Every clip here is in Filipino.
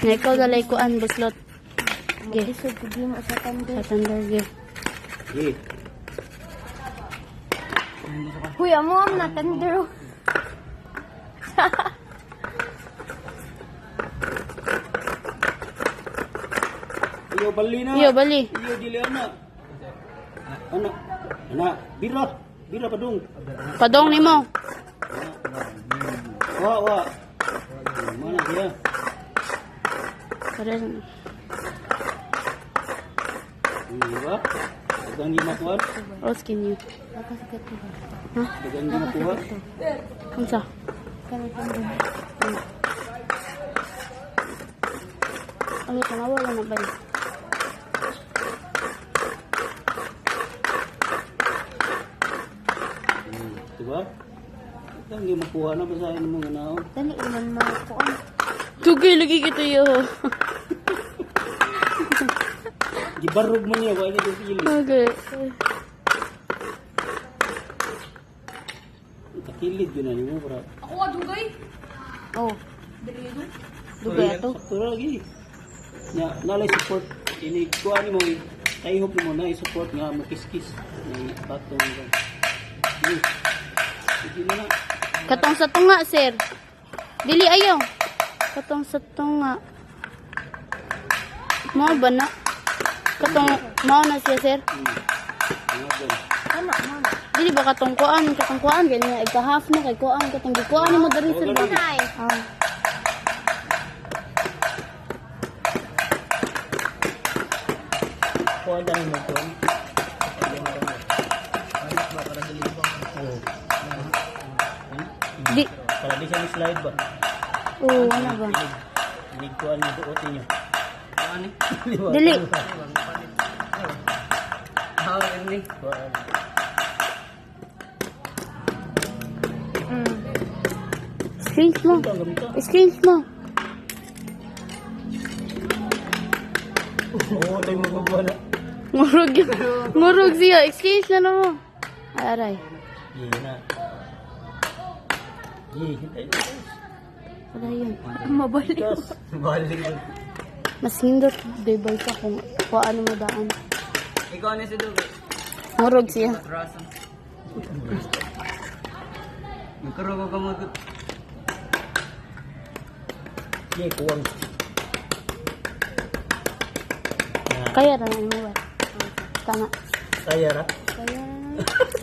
Na ikaw dalay kuan buslot. Ge. Isog ko di mo sa tanda. Sa tandar ge. Eh. Huy, amo am na tanda. Iyo bali na. Iyo bali. Iyo dili anak. Anak. Anak, bira. Bira padung. Padong nimo. Wa. Mana dia? Para Iya. Dagang di makuan. oskin niyo. Nakasikat ko ba? Ha? Dagang di makuha. Unsa? Kanang tanda. Ano tanawa lang na ba? Diba? Dagang di makuha na basahin mo nga naon. Dali iman mga kuan. Tugay lagi kita yo. Gibarog mo niya, wala niya pili. Okay. Takilid yun na niyo, para. Oh. Dugay ato. Sakto lagi. Nya, nalay support. Ini kuha ni mo, taihop mo na i-support nga mo kiskis. May batong nga. Sige mo na. Katong sa tunga, sir. Dili ayo. Katong sa tunga. Mao ba na? Katong mao na siya, sir. Nga dyan. Ano man. Dili ba katong kuan ganyan ika-half na kay kuan katong gikuan mo diri sir. Nay. Ah. Kuha na mo ko. Di Para di siya ni-slide ba? ano ba? Hindi ko ano doon niyo. Ano? Dili. Ini. Screens mo. Screens mo. Oo, tayo magbawa na. Ngurog siya. Screens na mo. Aray. Iya na. Iya, hintay. Wala yun. Mabalik. Balik. Mas hindot. Debay ka kung kuan mo daan. Ikaw na si Dugo. Ngurog siya. Magkaroon ko mo. Iya, kuwang. Kaya ra na mo ba? Tama. Saya ra.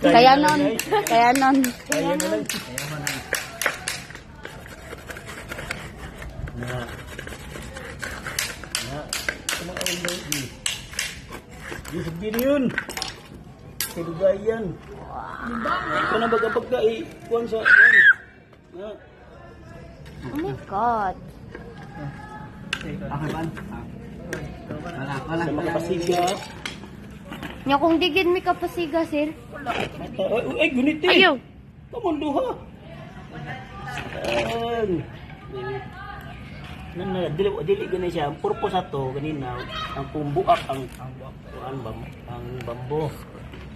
Kaya non. Kaya non. Kaya na lang. Na. Na. Kumain mo. Yung sabihin yun. Silugayan. Ito na baga-baga eh. Kuhan sa... Na. Oh my God. Akaban. Wala. Sa makapasiga. Nya kung digid mi kapasiga, sir. Ay, gunit eh. Ayaw. Kamunduha. Dili gani siya. Ang purpose ato ganina ang pumbuak ang bambo.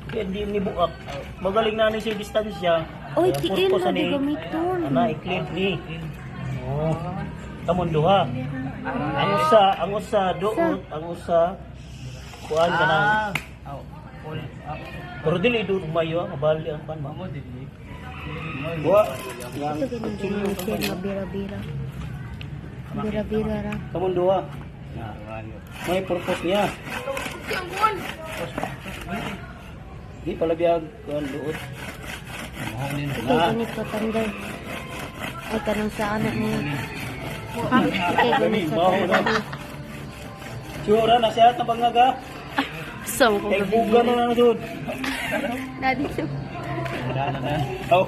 Kaya di ni buak. Magaling na ni siya distansya. Oy, Ang tiil purpose na ni gamiton. ana i-clip ni. Oh. Kamunduha. Ang usa doot, ang usa kuan kanang. Pero dili do umayo, mabali ang pan mo dili. Buwa. Yang Ito ganun sir, mabira-bira. Bira-bira ra. kamunduha. May purpose niya. Di pala biyag kuan doot. Ito ganit ko tanda. Ay, kanang sa anak niya. Ha? Ito ganit sa tanda. Sura na siya ta bangaga. So, ko Kay buga na na jud. Nadito. Oh.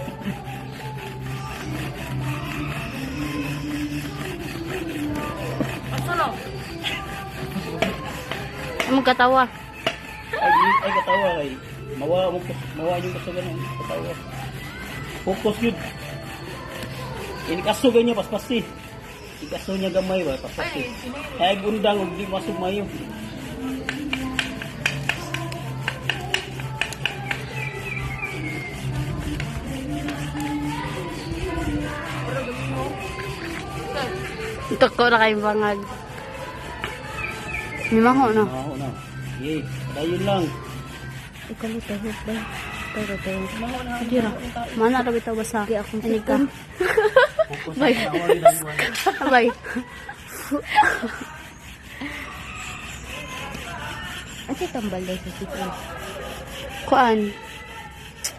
Among katawa. Ay katawa kay mawa yung kasagan ng katawa. Focus yun. Ini kaso ganyan paspasi. Ikaso niya gamay ba paspasi. Ay gundang ug di masug mayo. Toko na kayong bangag. Mimaho, no? Maho na. Yay, dayon lang. Ikaw mo tayo ba? Pero tayo. Sige ra. Mana ra bitaw basa. Di akong Inig ka. Focus Bye. sa awal lang mo. Bye. Asa tambal daw sa sikres? Kuan.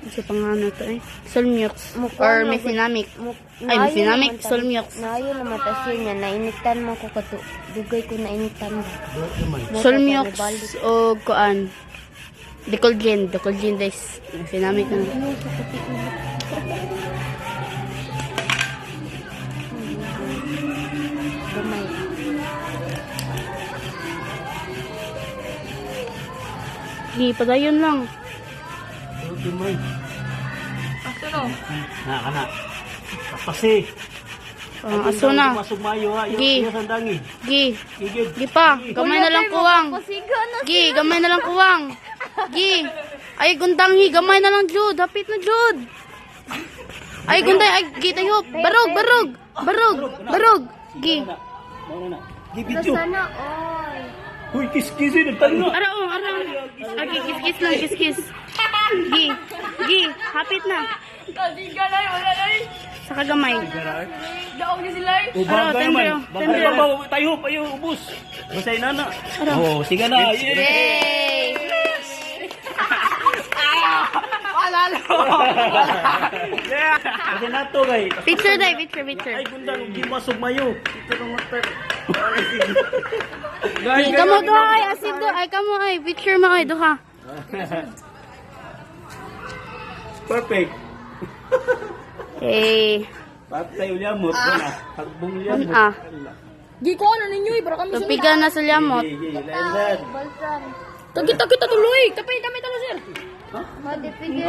Isa pang ano to eh. Solmux. Or mesinamic. Ay, mesinamic. Solmux. Naayo naman tas yun yan. Nainitan mo ko kato. Dugay ko nainitan mo. Solmux o kuan. Decolgen guys. Mesinamic na. Ano sa puti ko? Gamay. Di, padayon lang. Okay, man. Na, kana. Kapasi. Aso na. Masog mayo ha. Gi. Iyo sandangi. Gi. Gigid. Gi pa. Gamay na lang kuwang. Gi, gamay na lang kuwang. Gi. Ay, gundanghi. Gamay na lang, Jud. Hapit na, Jud. Ay, gunday. Ay, gi tayo. Barog. Gi. Mauna na. Gi, video. Sana, oy. Uy, kiss-kissin. Nagtanong. Araw. Ay, kiss lang, kiss. Gi. Hapit na. Sa kagamay. Ubag Araw, ka naman. tembro. Babaw, tayo, payo, ubus. Masay nana. Oh, sige na. Yay! Kasi na to, guys. Picture. Ay, gundang, gimasog mayo. Ito nung mater. Gi, kamo doha ay, asib do. Ay, kamo ay. Picture mo ay, doha. Perfect. Eh. Patay ulyamot. Hagbong ulyamot. Di ko ano ninyo eh. Bro kami Tupigan na sa liamot. Lain-lain. balsan. Kita tuloy. Tapay talo, sir. Madipigil.